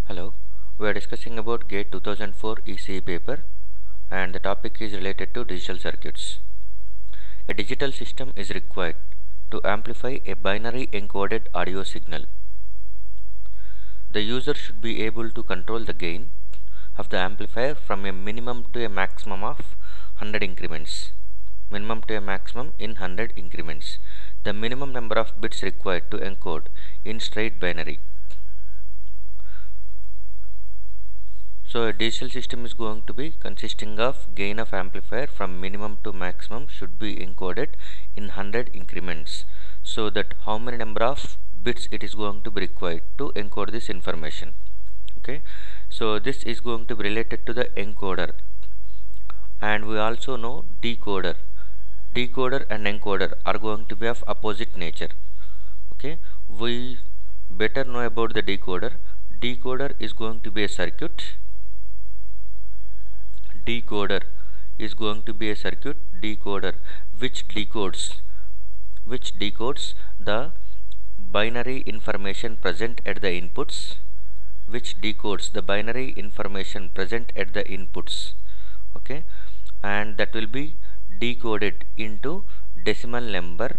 Hello, we are discussing about GATE 2004 ECE paper and the topic is related to digital circuits. A digital system is required to amplify a binary encoded audio signal. The user should be able to control the gain of the amplifier from a minimum to a maximum of 100 increments. Minimum to a maximum in 100 increments. The minimum number of bits required to encode in straight binary. So a digital system is going to be consisting of gain of amplifier from minimum to maximum should be encoded in 100 increments, so that how many number of bits it is going to be required to encode this information. Okay, so this is going to be related to the encoder, and we also know decoder. Decoder and encoder are going to be of opposite nature. Okay, we better know about the decoder. Decoder is going to be a circuit. Decoder is going to be a circuit decoder which decodes the binary information present at the inputs, okay, and that will be decoded into decimal number,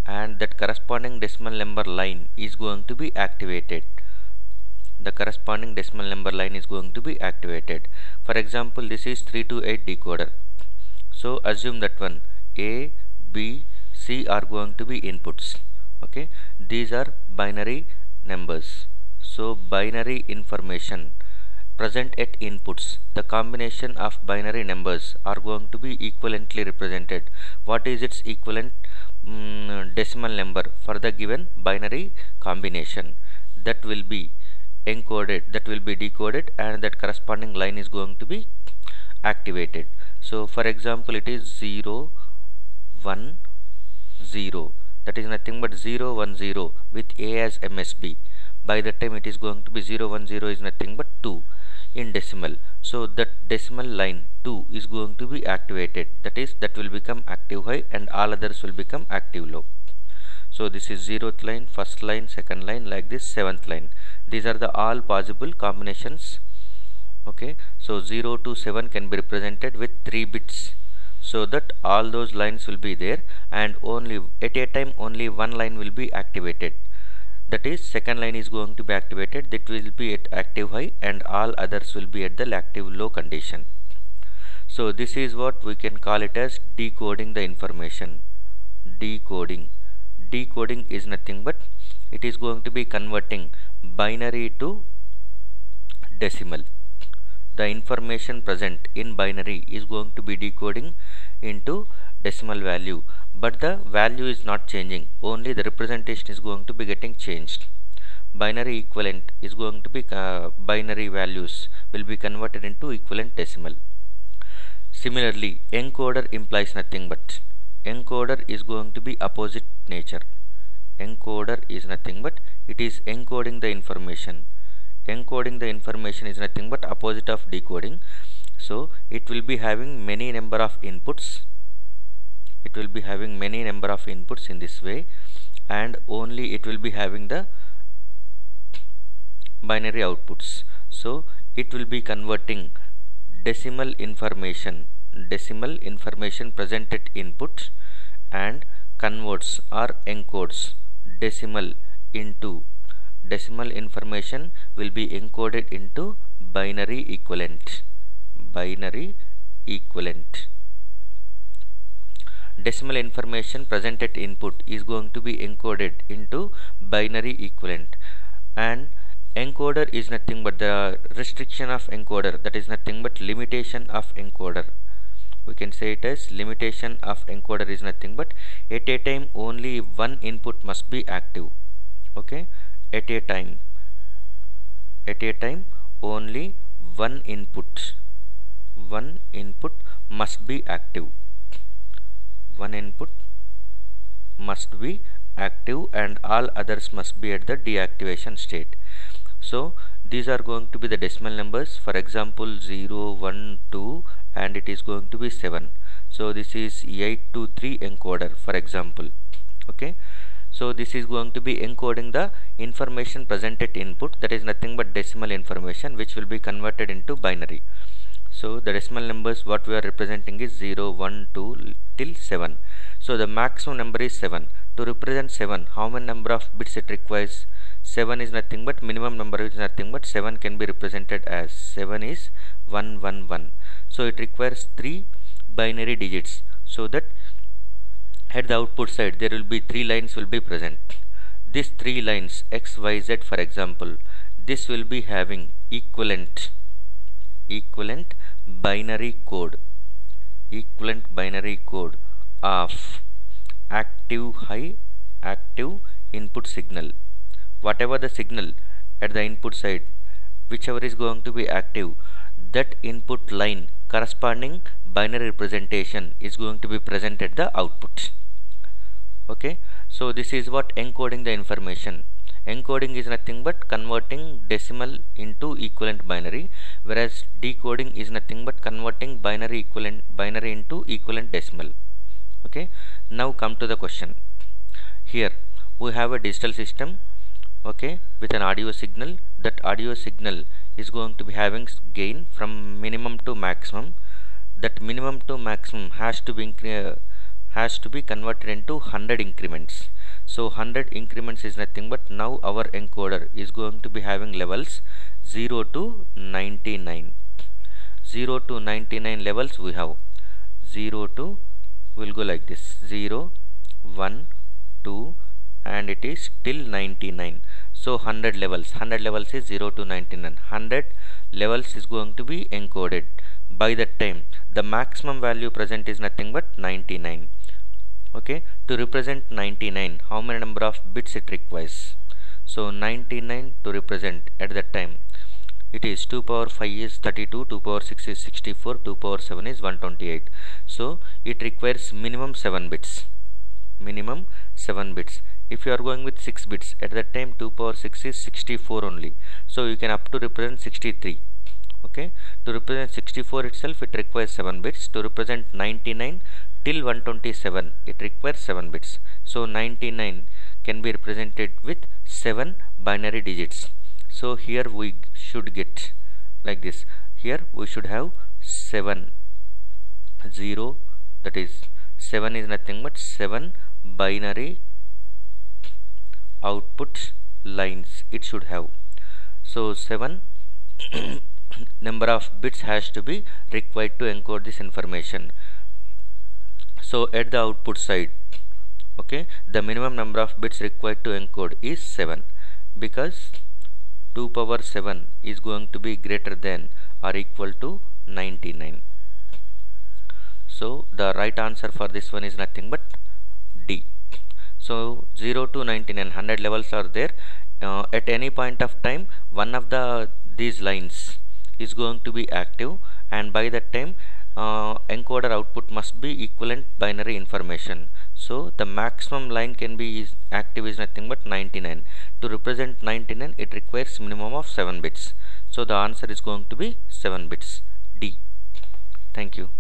and that corresponding decimal number line is going to be activated. The corresponding decimal number line is going to be activated. For example, this is 3 to 8 decoder. So assume that one A, B, C are going to be inputs. Okay, these are binary numbers. So binary information present at inputs, the combination of binary numbers are going to be equivalently represented. What is its equivalent decimal number for the given binary combination? That will be encoded, that will be decoded, and that corresponding line is going to be activated. So for example, it is 0 1 0, that is nothing but 0 1 0 with A as MSB. By that time it is going to be 0 1 0 is nothing but 2 in decimal. So that decimal line 2 is going to be activated, that is, that will become active high and all others will become active low. So this is 0th line, first line, second line, like this 7th line. These are the all possible combinations. Okay, so 0 to 7 can be represented with 3 bits, so that all those lines will be there, and only at a time only one line will be activated. That is, second line is going to be activated, that will be at active high and all others will be at the active low condition. So this is what we can call it as decoding the information. Decoding is nothing but it is going to be converting binary to decimal. The information present in binary is going to be decoding into decimal value, but the value is not changing, only the representation is going to be getting changed. Binary equivalent is going to be binary values will be converted into equivalent decimal. Similarly, encoder implies nothing but encoder is going to be opposite nature. Encoder is nothing but it is encoding the information. Encoding the information is nothing but opposite of decoding. So it will be having many number of inputs. It will be having many number of inputs in this way, and only it will be having the binary outputs. So it will be converting decimal information present at input and converts or encodes decimal into decimal information will be encoded into binary equivalent. Decimal information present at input is going to be encoded into binary equivalent, and encoder is nothing but the restriction of encoder, that is nothing but limitation of encoder. We can say it as limitation of encoder is nothing but at a time only one input must be active. Okay, at a time only one input must be active. One input must be active and all others must be at the deactivation state. So these are going to be the decimal numbers. For example, 0 1 2 and it is going to be 7. So this is 8 to 3 encoder, for example. Okay, So this is going to be encoding the information present at input, that is nothing but decimal information, which will be converted into binary. So the decimal numbers what we are representing is 0, 1, 2 till 7. So the maximum number is 7. To represent 7, how many number of bits it requires? 7 is nothing but minimum number is nothing but 7 can be represented as 7 is 111. So it requires 3 binary digits, so that at the output side there will be 3 lines will be present. These 3 lines x, y, z, for example, this will be having equivalent binary code of active high, active input signal. Whatever the signal at the input side, whichever is going to be active, that input line corresponding binary representation is going to be present at the output. Okay, so this is what encoding the information. Encoding is nothing but converting decimal into equivalent binary, whereas decoding is nothing but converting binary into equivalent decimal. Okay, now come to the question. Here we have a digital system, okay, with an audio signal. That audio signal is going to be having gain from minimum to maximum. That minimum to maximum has to be converted into 100 increments. So 100 increments is nothing but, now our encoder is going to be having levels 0 to 99. 0 to 99 levels we have. 0 to will go like this: 0, 1, 2, and it is till 99. So 100 levels. 100 levels is 0 to 99. 100 levels is going to be encoded. By that time, the maximum value present is nothing but 99. Okay, to represent 99, how many number of bits it requires? So 99 to represent at that time, it is 2 power 5 is 32, 2 power 6 is 64, 2 power 7 is 128. So it requires minimum 7 bits. Minimum 7 bits. If you are going with 6 bits, at that time 2 power 6 is 64 only. So you can up to represent 63. Okay, to represent 64 itself it requires 7 bits. To represent 99 till 127 it requires 7 bits. So 99 can be represented with 7 binary digits. So here we should get like this. Here we should have 7, 0, that is 7 is nothing but 7 binary output lines it should have. So 7 number of bits has to be required to encode this information. So at the output side, okay, the minimum number of bits required to encode is 7, because 2 power 7 is going to be greater than or equal to 99. So the right answer for this one is nothing but D. So 0 to 99, 100 levels are there. At any point of time, one of these lines is going to be active, and by that time encoder output must be equivalent binary information. So the maximum line can be active is nothing but 99. To represent 99 it requires minimum of 7 bits. So the answer is going to be 7 bits, D. Thank you.